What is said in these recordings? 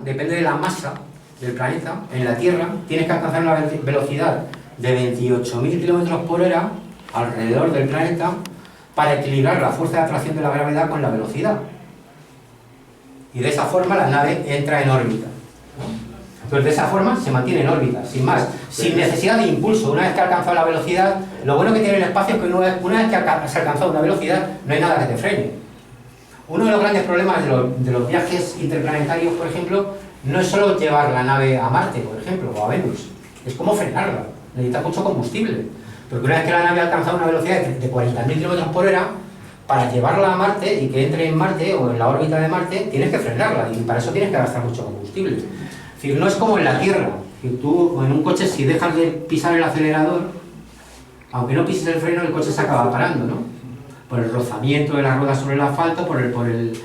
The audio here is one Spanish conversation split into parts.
depende de la masa del planeta. En la Tierra tienes que alcanzar una velocidad de 28.000 kilómetros por hora alrededor del planeta para equilibrar la fuerza de atracción de la gravedad con la velocidad. Y de esa forma la nave entra en órbita. Entonces de esa forma se mantiene en órbita, sin más, sin necesidad de impulso. Una vez que ha alcanzado la velocidad, lo bueno que tiene el espacio es que una vez que has alcanzado una velocidad, no hay nada que te frene. Uno de los grandes problemas de los viajes interplanetarios, por ejemplo, no es solo llevar la nave a Marte, por ejemplo, o a Venus, es cómo frenarla. Necesita mucho combustible. Porque una vez que la nave ha alcanzado una velocidad de 40.000 kilómetros por hora, para llevarla a Marte y que entre en Marte o en la órbita de Marte, tienes que frenarla y para eso tienes que gastar mucho combustible. Es decir, no es como en la Tierra, que tú en un coche, si dejas de pisar el acelerador, aunque no pises el freno, el coche se acaba parando, ¿no? Por el rozamiento de las ruedas sobre el asfalto, por el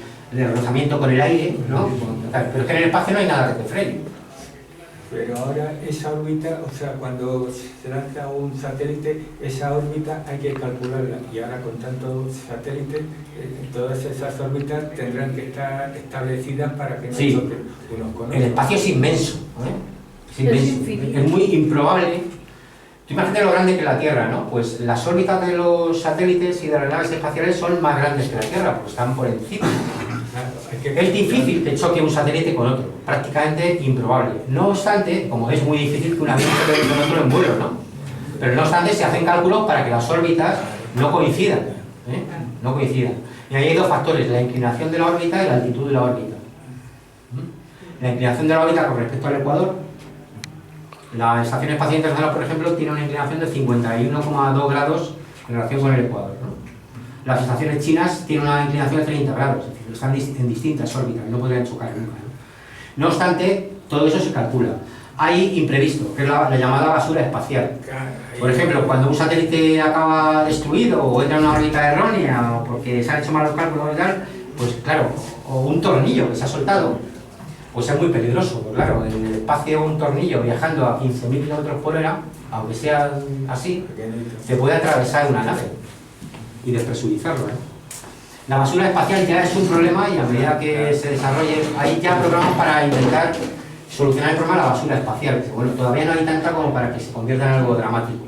rozamiento con el aire, ¿no? Pero es que en el espacio no hay nada que te frene. Pero ahora esa órbita, o sea, cuando se lanza un satélite, esa órbita hay que calcularla. Y ahora con tantos satélites, todas esas órbitas tendrán que estar establecidas para que no choquen unos con otros. El espacio es inmenso, ¿eh? Es inmenso. Es muy improbable. Tú imagínate lo grande que es la Tierra, ¿no? Pues las órbitas de los satélites y de las naves espaciales son más grandes que la Tierra, porque están por encima. Es difícil que choque un satélite con otro, prácticamente improbable. No obstante, como es muy difícil que un avión choque con otro en vuelo, ¿no? Pero no obstante, se hacen cálculos para que las órbitas no coincidan, ¿eh? No coincidan. Y ahí hay dos factores, la inclinación de la órbita y la altitud de la órbita. La inclinación de la órbita con respecto al ecuador. La Estación Espacial Internacional, por ejemplo, tiene una inclinación de 51,2 grados en relación con el ecuador, ¿no? Las estaciones chinas tienen una inclinación de 30 grados, es decir, están en distintas órbitas, no podrían chocar nunca, ¿no? No obstante, todo eso se calcula. Hay imprevisto, que es la llamada basura espacial. Por ejemplo, cuando un satélite acaba destruido o entra en una órbita errónea o porque se han hecho malos cálculos y tal, pues claro, o un tornillo que se ha soltado, pues es muy peligroso. Pues claro, en el espacio un tornillo viajando a 15.000 kilómetros por hora, aunque sea así, te puede atravesar una nave y despresurizarlo, ¿eh? La basura espacial ya es un problema y a medida que se desarrolle, hay ya programas para intentar solucionar el problema de la basura espacial. Bueno, todavía no hay tanta como para que se convierta en algo dramático.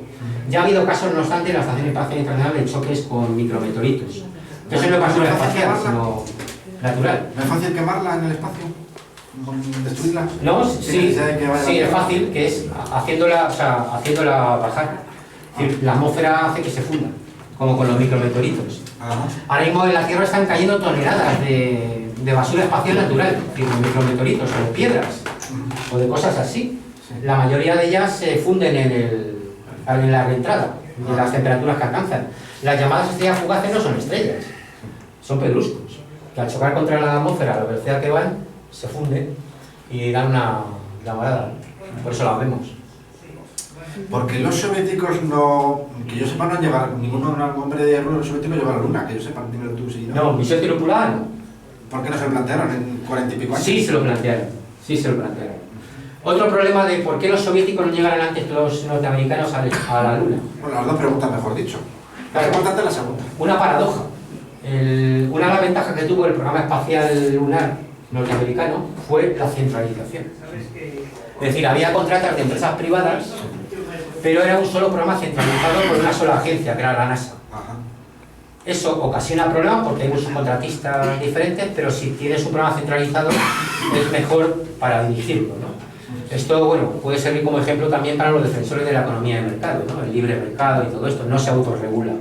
Ya ha habido casos, no obstante, en la Estación Espacial Internacional de choques con micrometeoritos. Que eso no es basura espacial, sino natural. ¿No es fácil quemarla en el espacio? ¿Destruirla? No, sí, es fácil, que es haciéndola bajar. Es decir, la atmósfera hace que se funda, como con los micrometeoritos. Ahora mismo en la Tierra están cayendo toneladas de basura espacial natural, es decir, de micrometeoritos o de piedras, o de cosas así. La mayoría de ellas se funden en la reentrada, de las temperaturas que alcanzan. Las llamadas estrellas fugaces no son estrellas, son pedruscos, que al chocar contra la atmósfera a la velocidad que van, se funden y dan una llamarada. Por eso la vemos. Porque los soviéticos no, que yo sepa, no han llegado, ningún hombre de hierro soviético llegó a la Luna, que yo sepa, dímelo tú si no. No, misión tripular no. ¿Por qué no se lo plantearon en 40 y pico años? Sí se lo plantearon, sí se lo plantearon. Otro problema de por qué los soviéticos no llegaron antes que los norteamericanos a la Luna. Bueno, las dos preguntas, mejor dicho. La importante es la segunda. Una paradoja. Una de las ventajas que tuvo el programa espacial lunar norteamericano fue la centralización. Es decir, había contratas de empresas privadas, pero era un solo programa centralizado por una sola agencia, que era la NASA. Eso ocasiona problemas porque hay muchos contratistas diferentes, pero si tienes un programa centralizado es mejor para dirigirlo, ¿no? Esto, bueno, puede servir como ejemplo también para los defensores de la economía de mercado, ¿no? El libre mercado y todo esto, no se autorregula.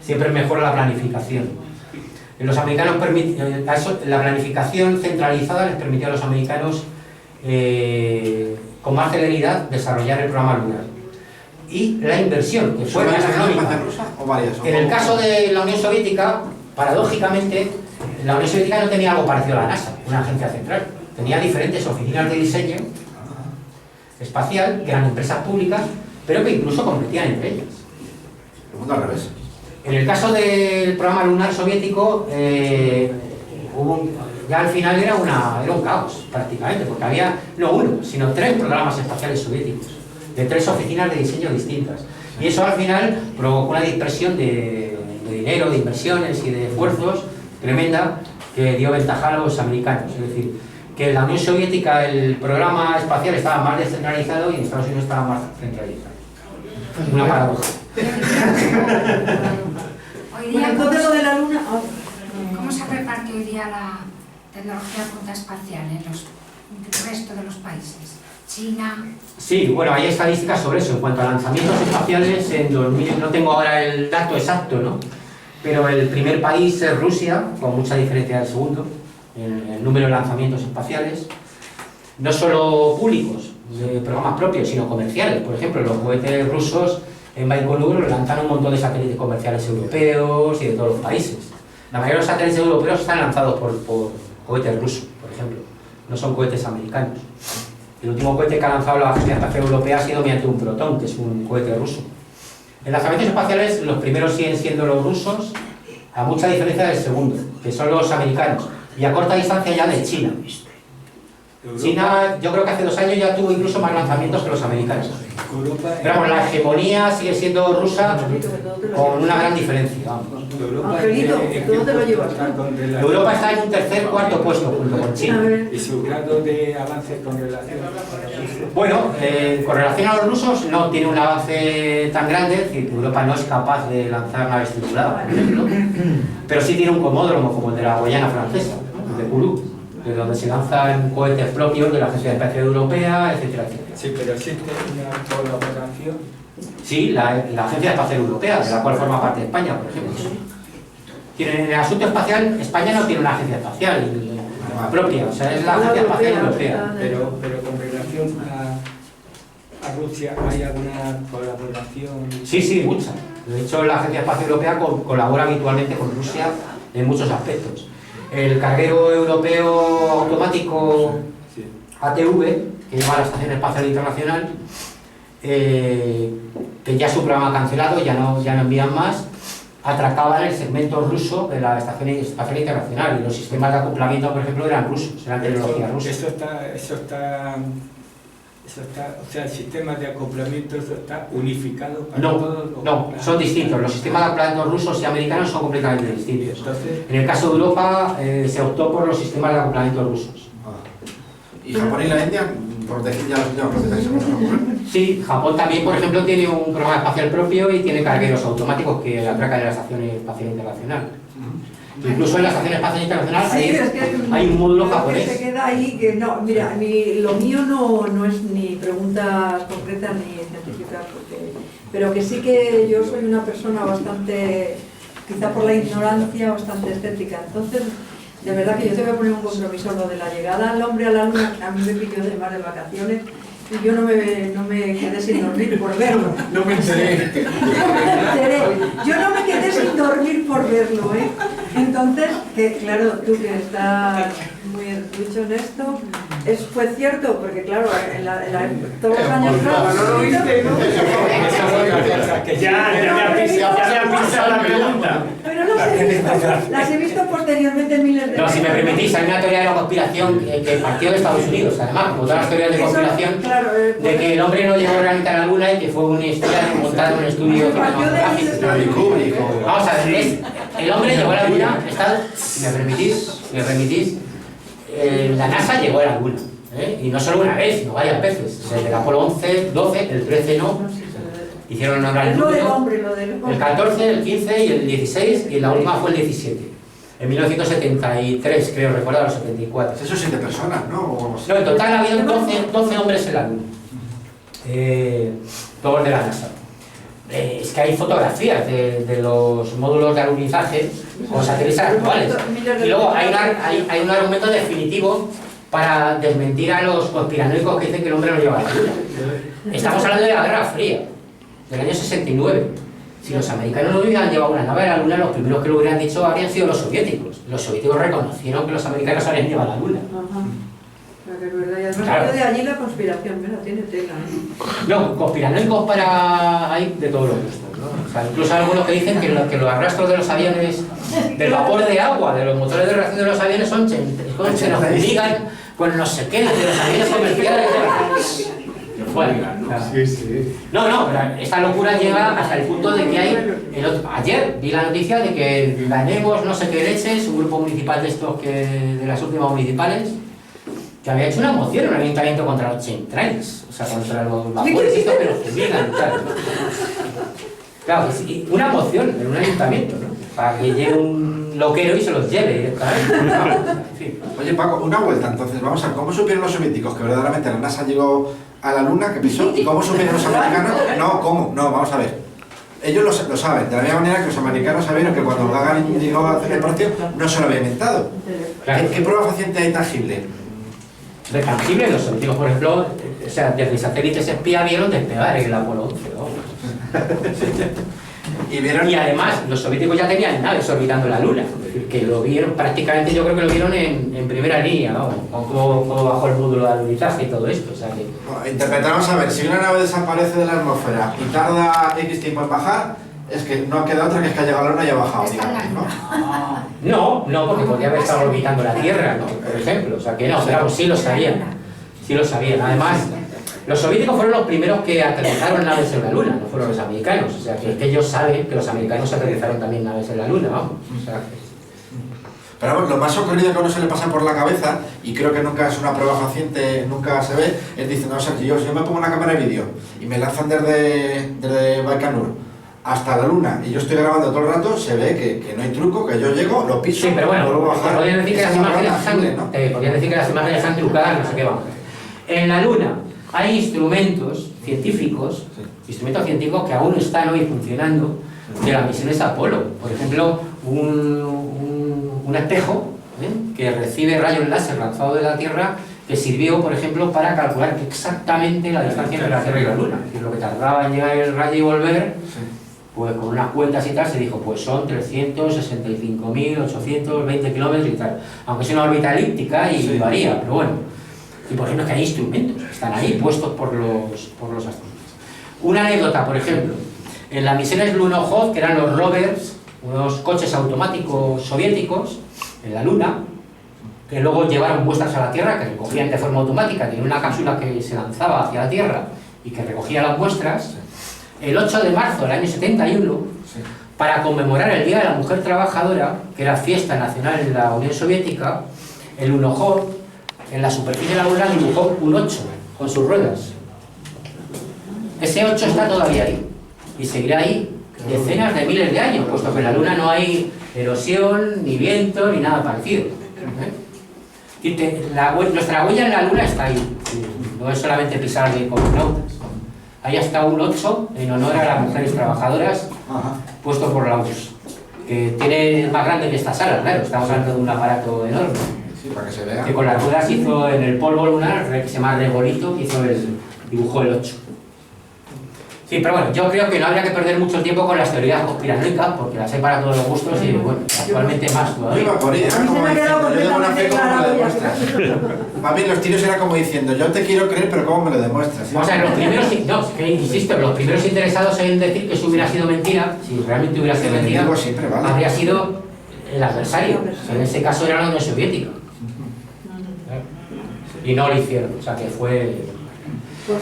Siempre es mejor la planificación. Los americanos la planificación centralizada les permitió a los americanos con más celeridad desarrollar el programa lunar. Y la inversión, que fue más económica. En el caso de la Unión Soviética, paradójicamente, la Unión Soviética no tenía algo parecido a la NASA, una agencia central. Tenía diferentes oficinas de diseño espacial, que eran empresas públicas, pero que incluso competían entre ellas. El mundo al revés. En el caso del programa lunar soviético, ya al final era un caos, prácticamente, porque había no uno, sino 3 programas espaciales soviéticos, de 3 oficinas de diseño distintas. Y eso al final provocó una dispersión de dinero, de inversiones y de esfuerzos tremenda que dio ventaja a los americanos. Es decir, que en la Unión Soviética el programa espacial estaba más descentralizado y en Estados Unidos estaba más centralizado. Una paradoja. Hoy Bueno, día, entonces lo de la luna... ¿cómo se reparte hoy día la tecnología punta espacial en el resto de los países? China. Sí, bueno, hay estadísticas sobre eso. En cuanto a lanzamientos espaciales, en 2000, no tengo ahora el dato exacto, ¿no? Pero el primer país es Rusia, con mucha diferencia del segundo, en el número de lanzamientos espaciales. No solo públicos, de programas propios, sino comerciales. Por ejemplo, los cohetes rusos en Baikonur lanzan un montón de satélites comerciales europeos y de todos los países. La mayoría de los satélites europeos están lanzados por cohetes rusos, por ejemplo. No son cohetes americanos. El último cohete que ha lanzado la Agencia Espacial Europea ha sido mediante un Proton, que es un cohete ruso. En lanzamientos espaciales, los primeros siguen siendo los rusos, a mucha diferencia del segundo, que son los americanos, y a corta distancia ya de China. China, yo creo que hace 2 años ya tuvo incluso más lanzamientos que los americanos. Pero vamos, la hegemonía sigue siendo rusa con una gran diferencia. Vamos. Angelito, ¿dónde te lo llevas? Europa está en un tercer, cuarto puesto junto con China. ¿Y su grado de avance con relación a Rusia? Bueno, con relación a los rusos no tiene un avance tan grande, es decir, Europa no es capaz de lanzar naves tripuladas, por ejemplo, pero sí tiene un comódromo como el de la Guayana francesa, de Kourou, de donde se lanzan cohetes propios de la Agencia Espacial Europea, etcétera, etcétera. Sí, pero existe una colaboración. Sí, la Agencia Espacial Europea, de la cual forma parte España, por ejemplo. En el asunto espacial, España no tiene una agencia espacial propia, o sea, es la Agencia Espacial Europea. Pero con relación a Rusia, ¿hay alguna colaboración? Sí, mucha. De hecho, la Agencia Espacial Europea colabora habitualmente con Rusia en muchos aspectos. El carguero europeo automático ATV, que lleva a la Estación Espacial Internacional, que ya su programa cancelado, ya no envían más, atracaba en el segmento ruso de la Estación Espacial Internacional y los sistemas de acoplamiento, por ejemplo, eran rusos, eran tecnología rusa. Eso está, o sea, el sistema de acoplamiento eso está unificado para todos. No, son distintos. Los sistemas de acoplamiento rusos y americanos son completamente distintos. Entonces, En el caso de Europa se optó por los sistemas de acoplamiento rusos. ¿Y Japón y la India protegen ya los temas protegidos? Sí, Japón también, por ejemplo, tiene un programa espacial propio y tiene cargueros automáticos que atracan en la Estación Espacial Internacional. Incluso en la Estación Espacial Internacional hay un módulo japonés. Que se queda ahí, que no, mira, lo mío no es ni preguntas concretas ni científicas, pero que sí que yo soy una persona bastante, quizá por la ignorancia, bastante escéptica. Entonces, de verdad que yo te voy a poner un compromiso, lo de la llegada al hombre a la luna, a mí me pilló de mar de vacaciones y yo no me quedé sin dormir por verlo. No me enteré. Yo no me quedé sin dormir por verlo, ¿eh? Entonces, que claro, tú que estás muy ducho en esto, fue cierto, porque claro, todos los años... ¿No lo viste? que Ya se ha pisado la pregunta. Pero las he visto posteriormente miles de No, si me permitís, hay una teoría de la conspiración que partió de Estados Unidos, además, como todas las teorías de conspiración, de que el hombre no llegó realmente a la luna y que fue una historia montada en un estudio cinematográfico. Vamos a ver, el hombre llegó a la luna, si me permitís, la NASA llegó a la luna, y no solo una vez, sino varias veces. Desde el Apolo 11, 12, el 13 no, hicieron honor al número, el 14, el 15 y el 16, y la última fue el 17. En 1973, creo recordar, los 74. Eso 7 personas, ¿no? No, en total ha habido 12 hombres en la luna, todos de la NASA. Es que hay fotografías de los módulos de alunizaje con satélites actuales. Y luego hay un argumento definitivo para desmentir a los conspiranoicos que dicen que el hombre no lleva a la luna. Estamos hablando de la Guerra Fría, del año 69. Si los americanos no hubieran llevado una nave a la luna, los primeros que lo hubieran dicho habrían sido los soviéticos. Los soviéticos reconocieron que los americanos habían llevado a la luna. Ajá. Que es verdad, y además Claro. de allí la conspiración, mira, tiene tela, ¿eh? No, conspiranoicos hay de todos los gustos, ¿no? O sea, incluso hay algunos que dicen que los arrastros de los aviones, del vapor de agua, de los motores de reacción de los aviones se nos ligan con no sé qué, de los aviones comerciales. Bueno, claro. No, pero esta locura llega hasta el punto de que ayer vi la noticia de que ganemos no sé qué leches, un grupo municipal de estos de las últimas municipales, que había hecho una moción en un ayuntamiento contra los chemtrails, o sea, contra los vapores y esto que los fumigan y tal, ¿no? Claro, que sí, una moción en un ayuntamiento, ¿no? Para que llegue un loquero y se los lleve directamente. En fin. Oye, Paco, una vuelta entonces, vamos a ver, ¿cómo supieron los soviéticos que verdaderamente la NASA llegó a la Luna, que pisó? ¿Y cómo supieron los americanos? No, ¿cómo? No, vamos a ver. Ellos lo saben, de la misma manera que los americanos sabieron que cuando Gagarin llegó a hacer el partido no se lo había inventado. Claro. ¿Qué prueba fehaciente hay tangible? De tangible, los soviéticos, por ejemplo, o sea, desde satélites espía vieron despegar el Apolo 11, ¿no? Y además, los soviéticos ya tenían naves orbitando la Luna, es decir, que lo vieron prácticamente, yo creo que lo vieron en primera línea, ¿no? Como bajo el módulo de alunizaje y todo esto, o sea que... Bueno, interpretamos a ver, si una nave desaparece de la atmósfera y tarda X tiempo en bajar, es que no queda otra que es que ha llegado a la Luna y ha bajado, Está en la digamos, Luna. No, porque podría haber estado orbitando la Tierra, ¿no? Por ejemplo, o sea que no, pero vamos, sí lo sabían. Sí lo sabían. Además, los soviéticos fueron los primeros que aterrizaron naves en la Luna, no fueron los americanos. O sea que ellos saben que los americanos aterrizaron también naves en la Luna, vamos. O sea que... Pero vamos, lo más ocurrido que a uno se le pasa por la cabeza, y creo que nunca es una prueba fehaciente, nunca se ve, es decir, no, Sergio, yo me pongo una cámara de vídeo y me lanzan desde Baikonur hasta la Luna y yo estoy grabando todo el rato, se ve que no hay truco, que yo llego, lo piso, Sí, pero bueno, vuelvo a bajar. te podrían decir que Esa las es la imágenes prueba están, tangible, ¿no? podrían decir que las imágenes están trucadas, no sé qué vamos. En la Luna hay instrumentos científicos, que aún están hoy funcionando de las misiones Apolo. Por ejemplo, un espejo que recibe rayos láser lanzados de la Tierra que sirvió, por ejemplo, para calcular exactamente la distancia entre la Tierra y la Luna. Es decir, lo que tardaba en llegar el rayo y volver, pues con unas cuentas y tal se dijo, pues son 365.820 kilómetros y tal. Aunque es una órbita elíptica y varía, pero bueno. Y por ejemplo, es que hay instrumentos que están ahí puestos por los astronautas. Una anécdota, por ejemplo, en las misiones Lunokhod, que eran los rovers, unos coches automáticos soviéticos en la Luna, que luego llevaron muestras a la Tierra, que recogían de forma automática, tenía una cápsula que se lanzaba hacia la Tierra y que recogía las muestras. El 8 de marzo del año 71, para conmemorar el Día de la Mujer Trabajadora, que era fiesta nacional en la Unión Soviética, el Lunokhod, en la superficie de la Luna, dibujó un 8 con sus ruedas. Ese 8 está todavía ahí y seguirá ahí decenas de miles de años, puesto que en la Luna no hay erosión, ni viento, ni nada parecido. Nuestra huella en la Luna está ahí, no es solamente pisar de cosmonautas. Ahí está un 8 en honor a las mujeres trabajadoras, puesto por la URSS, que tiene más grande que esta sala, claro, estamos hablando de un aparato enorme. Sí, para que se vea. Que con las ruedas hizo en el polvo lunar, que se llama Regolito, que dibujó el 8. Sí, pero bueno, yo creo que no habría que perder mucho tiempo con las teorías conspiranoicas, porque las hay para todos los gustos y bueno, actualmente más todavía. Iba por ahí, era A mí se como me ha quedado diciendo, yo de buena fe, ¿cómo me lo completamente demuestras? Más bien los tiros era como diciendo, yo te quiero creer, pero ¿cómo me lo demuestras? O sea, los primeros, no, que insisto, los primeros interesados en decir que eso hubiera sido mentira, si realmente hubiera sido El mentira, enemigo siempre vale. habría sido el adversario. O sea, en ese caso era la Unión Soviética. Y no lo hicieron, o sea que fue...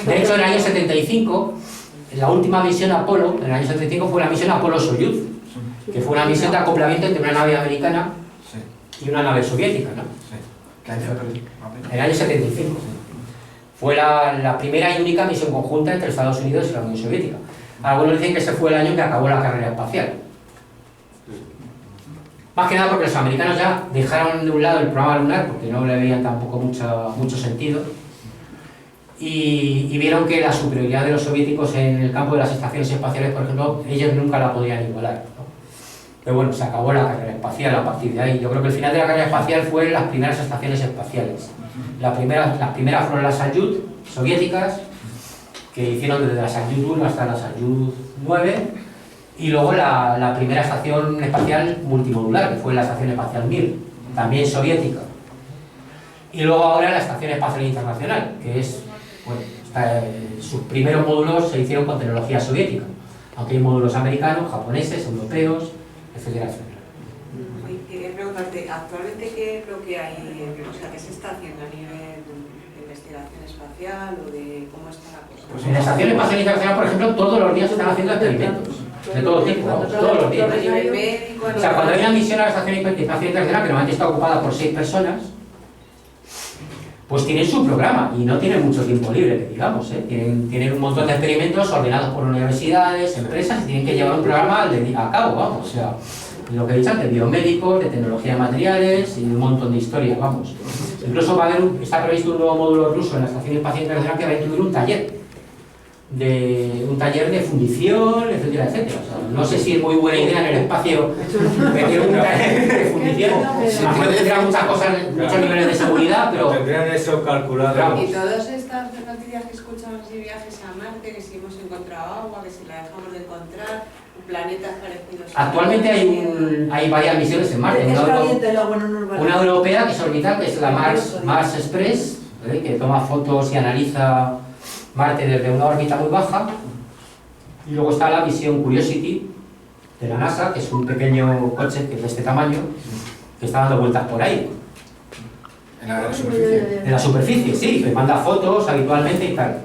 De hecho, en el año 75, la última misión Apolo, en el año 75, fue la misión Apolo-Soyuz, que fue una misión de acoplamiento entre una nave americana y una nave soviética, ¿no? ¿Qué año? En el año 75. Fue la primera y única misión conjunta entre Estados Unidos y la Unión Soviética. Algunos dicen que ese fue el año en que acabó la carrera espacial. Más que nada porque los americanos ya dejaron de un lado el programa lunar, porque no le veían tampoco mucho sentido, y vieron que la superioridad de los soviéticos en el campo de las estaciones espaciales, por ejemplo, ellos nunca la podían igualar, ¿no? Pero bueno, se acabó la carrera espacial a partir de ahí. Yo creo que el final de la carrera espacial fue en las primeras estaciones espaciales. Las primeras fueron las Salyut soviéticas, que hicieron desde la Salyut 1 hasta la Salyut 9, y luego la primera estación espacial multimodular, que fue la Estación Espacial Mir, también soviética. Y luego ahora la Estación Espacial Internacional, que es, bueno, sus primeros módulos se hicieron con tecnología soviética, aunque hay módulos americanos, japoneses, europeos, etcétera, etcétera. Quería preguntarte, ¿actualmente qué es lo que hay, o sea, qué se está haciendo a nivel de investigación espacial o de cómo está la cosa? Pues en la Estación Espacial Internacional, por ejemplo, todos los días se están haciendo experimentos, de todo tipo, vamos, todos los días. A nivel médico, O sea, cuando hay una misión a la Estación Espacial Internacional, que normalmente está ocupada por 6 personas, pues tienen su programa y no tienen mucho tiempo libre, que digamos, ¿eh? Tienen un montón de experimentos ordenados por universidades, empresas, y tienen que llevar un programa a cabo, vamos, o sea, lo que he dicho antes, biomédicos, de tecnología de materiales y un montón de historias, vamos. Incluso va a haber está previsto un nuevo módulo ruso en la Estación Espacial Internacional que va a incluir un taller de fundición, etcétera, etcétera. O sea, no sé si es muy buena idea en el espacio meter un taller de fundición. Imagino que tendrá muchas cosas, muchos niveles de seguridad, pero... Tendrán eso calculado. Claro. Y todas estas noticias que escuchamos de viajes a Marte, que si hemos encontrado agua, que si la dejamos de encontrar, planetas parecidos. Actualmente hay varias misiones en Marte. Es caliente el agua, no nos va a... Una europea que es orbital, que es la Mars Express, que toma fotos y analiza Marte desde una órbita muy baja. Y luego está la misión Curiosity de la NASA, que es un pequeño coche que es de este tamaño, que está dando vueltas por ahí. En la superficie. En la superficie, sí, que manda fotos habitualmente y tal.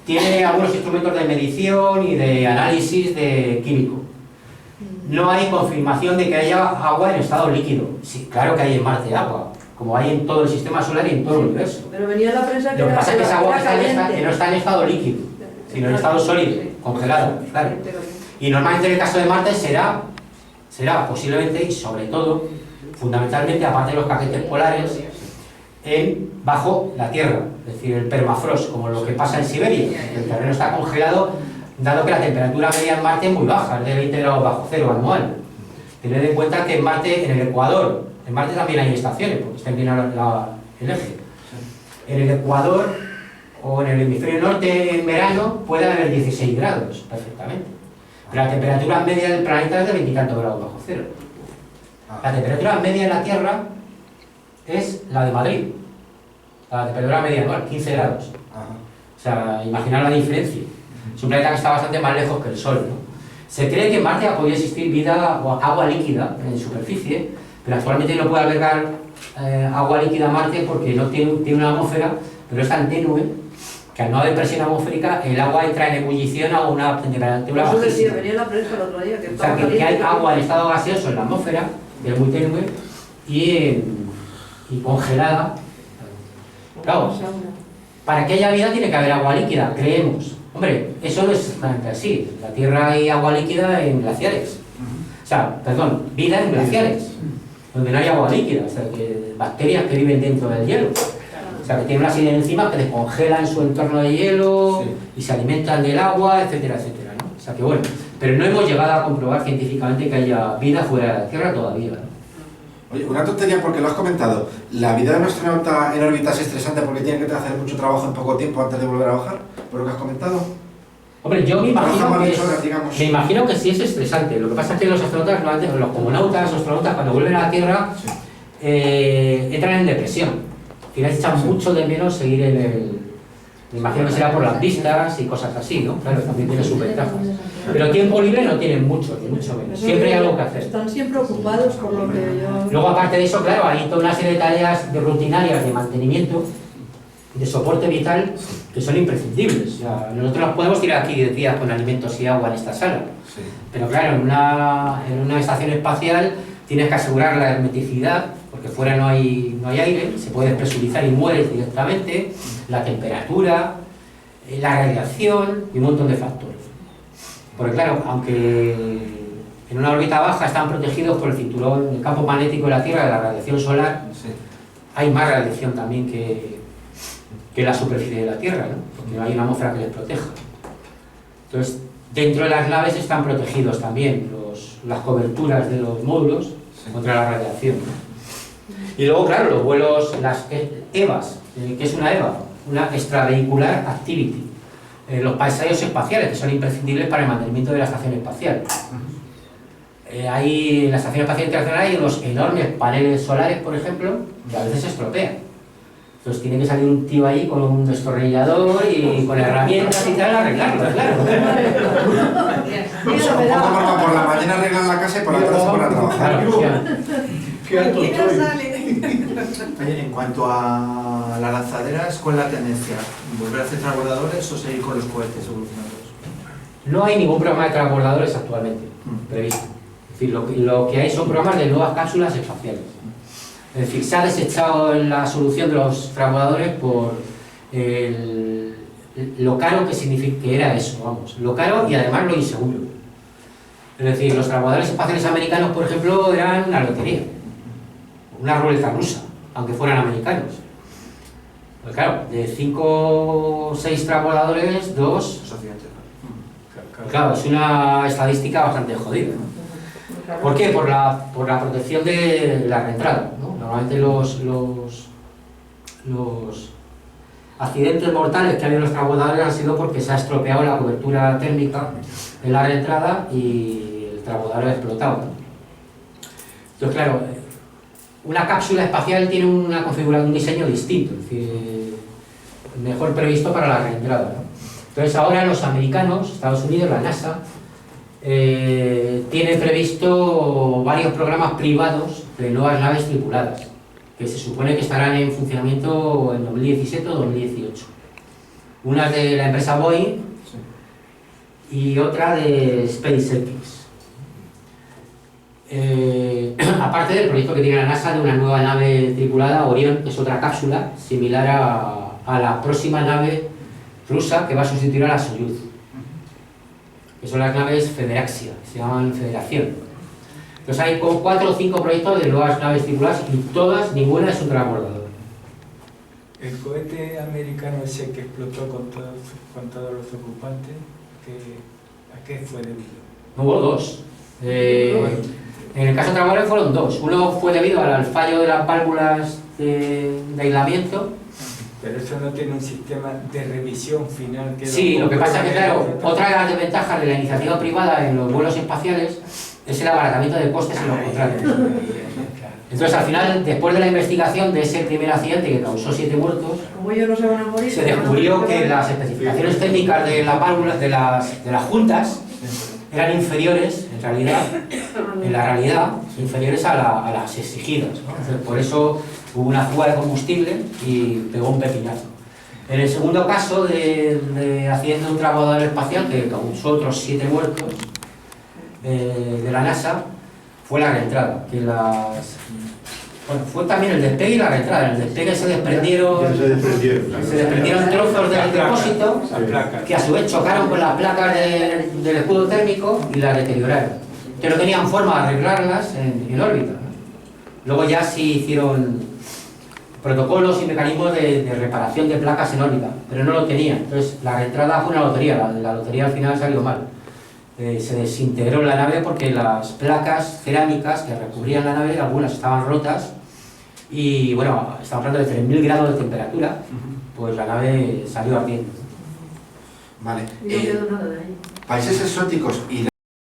Tiene algunos instrumentos de medición y de análisis de químico. No hay confirmación de que haya agua en estado líquido. Sí, claro que hay en Marte agua, como hay en todo el sistema solar y en todo el universo. Pero venía en la prensa que Lo que pasa es que esa agua que no está en estado líquido, sino en estado sólido, congelado, claro. Y normalmente en el caso de Marte será posiblemente y sobre todo, fundamentalmente, aparte de los caquetes polares, bajo la Tierra, es decir, el permafrost, como lo que pasa en Siberia. El terreno está congelado, dado que la temperatura media en Marte es muy baja, es de 20 grados bajo cero anual. Tened en cuenta que en Marte, en el Ecuador, en Marte también hay estaciones, porque está inclinado el eje. En el Ecuador o en el hemisferio norte en verano puede haber 16 grados, perfectamente. Pero la temperatura media del planeta es de 20 y tantos grados bajo cero. La temperatura media de la Tierra es la de Madrid. La temperatura media anual, 15 grados. O sea, imaginar la diferencia. Es un planeta que está bastante más lejos que el Sol, ¿no? Se cree que en Marte ha podido existir vida o agua líquida en superficie, pero actualmente no puede albergar agua líquida en Marte porque no tiene una atmósfera, pero es tan tenue que al no haber presión atmosférica el agua entra en ebullición a una temperatura Eso decía, bajísima. venía en la prensa el otro día que O estaba sea, que hay caliente. agua en estado gaseoso en la atmósfera, que es muy tenue, y congelada. Claro, para que haya vida tiene que haber agua líquida, creemos. Hombre, eso no es exactamente así. En la Tierra hay agua líquida en glaciares. O sea, perdón, vida en glaciares, donde no hay agua líquida, o sea, que bacterias que viven dentro del hielo. O sea, que tienen unas enzimas que descongelan su entorno de hielo y se alimentan del agua, etcétera, etcétera, ¿no? O sea, que bueno, pero no hemos llegado a comprobar científicamente que haya vida fuera de la Tierra todavía, ¿no? Oye, una tontería porque lo has comentado. ¿La vida de un astronauta en órbita es estresante porque tiene que hacer mucho trabajo en poco tiempo antes de volver a bajar? ¿Por lo que has comentado? Hombre, yo me Trabaja imagino que sí es estresante. Lo que pasa es que los astronautas, los cosmonautas, los astronautas, cuando vuelven a la Tierra, entran en depresión. Al final echan mucho de menos seguir en el... Me imagino que será por las vistas y cosas así, ¿no? Claro, también tiene sus ventajas. Pero tiempo libre no tienen mucho, ni mucho menos. Siempre hay algo que hacer. Están siempre ocupados por lo que yo... Luego, aparte de eso, claro, hay toda una serie de tareas rutinarias de mantenimiento, de soporte vital, que son imprescindibles. O sea, nosotros nos podemos tirar aquí 10 días con alimentos y agua en esta sala. Sí. Pero claro, en una estación espacial tienes que asegurar la hermeticidad, porque fuera no hay aire, se puede despresurizar y mueres directamente, la temperatura, la radiación y un montón de factores. Porque claro, aunque en una órbita baja están protegidos por el cinturón, el campo magnético de la Tierra, de la radiación solar, Sí. hay más radiación también que la superficie de la Tierra, ¿no? Porque no hay una atmósfera que les proteja. Entonces, dentro de las naves están protegidos también las coberturas de los módulos contra la radiación, ¿no? Y luego, claro, los vuelos, las EVAs, ¿qué es una EVA? Una Extravehicular Activity. Los paseos espaciales, que son imprescindibles para el mantenimiento de la estación espacial. En la Estación Espacial Internacional hay unos enormes paneles solares, por ejemplo, que a veces se estropean. Entonces tiene que salir un tío ahí con un destornillador y con herramientas y tal a arreglarlo, claro. O sea, un poco como por la mañana arreglan la casa y por la tarde se ponen a trabajar. Claro, o sea, Qué alto ¿Quién estoy. sale? Oye, en cuanto a las lanzaderas, ¿cuál es la tendencia? ¿Volver a hacer transbordadores o seguir con los cohetes evolucionados? no hay ningún programa de transbordadores actualmente previsto. Es decir, lo que hay son programas de nuevas cápsulas espaciales. Es decir, se ha desechado la solución de los transbordadores por lo caro que era eso, vamos, lo caro y además lo inseguro. Es decir, los transbordadores espaciales americanos, por ejemplo, eran una lotería, una ruleta rusa, aunque fueran americanos. Pues claro, de 5 o 6 transbordadores, 2... Claro, es una estadística bastante jodida. ¿Por qué? Por la protección de la reentrada, ¿no? Normalmente los accidentes mortales que ha habido en los transbordadores han sido porque se ha estropeado la cobertura térmica en la reentrada y el transbordador ha explotado, ¿no? Entonces, claro, una cápsula espacial tiene una configuración, un diseño distinto, es decir, mejor previsto para la reentrada, ¿no? Entonces ahora los americanos, Estados Unidos, la NASA, tiene previsto varios programas privados de nuevas naves tripuladas, que se supone que estarán en funcionamiento en 2017 o 2018. Una es de la empresa Boeing y otra de SpaceX. Aparte del proyecto que tiene la NASA de una nueva nave tripulada, Orion, que es otra cápsula similar a la próxima nave rusa que va a sustituir a la Soyuz, que son las naves Federaxia, que se llaman Federación. Entonces hay como 4 o 5 proyectos de nuevas naves tripuladas y todas, ninguna es un transbordador. El cohete americano ese que explotó con todos los ocupantes, ¿a qué fue debido? Hubo 2. En el caso de transbordadores fueron 2. Uno fue debido al fallo de las válvulas de aislamiento. Pero eso no tiene un sistema de revisión final. Que sí, lo que pasa es que, claro, otra de las desventajas de la iniciativa privada en los vuelos espaciales es el abaratamiento de costes en los contratos. Entonces, al final, después de la investigación de ese primer accidente que causó 7 muertos, como ellos no se van a morir, se descubrió que las especificaciones técnicas de las válvulas de las juntas eran inferiores, en la realidad, inferiores a las exigidas, ¿no? Entonces, por eso hubo una fuga de combustible y pegó un pepinazo. En el segundo caso de accidente de un transbordador espacial que causó otros 7 muertos de la NASA, fue la reentrada, que fue también el despegue y la reentrada. En el despegue se desprendieron trozos del depósito que a su vez chocaron con las placas del escudo térmico y las deterioraron, que no tenían forma de arreglarlas en órbita, ¿no? Luego ya sí hicieron protocolos y mecanismos de reparación de placas en órbita, pero no lo tenían. Entonces la reentrada fue una lotería, la lotería al final salió mal. Se desintegró la nave porque las placas cerámicas que recubrían la nave, algunas estaban rotas y bueno, estamos hablando de 3000 grados de temperatura, pues la nave salió ardiendo. Vale. Y no quedó nada de ahí. Países exóticos y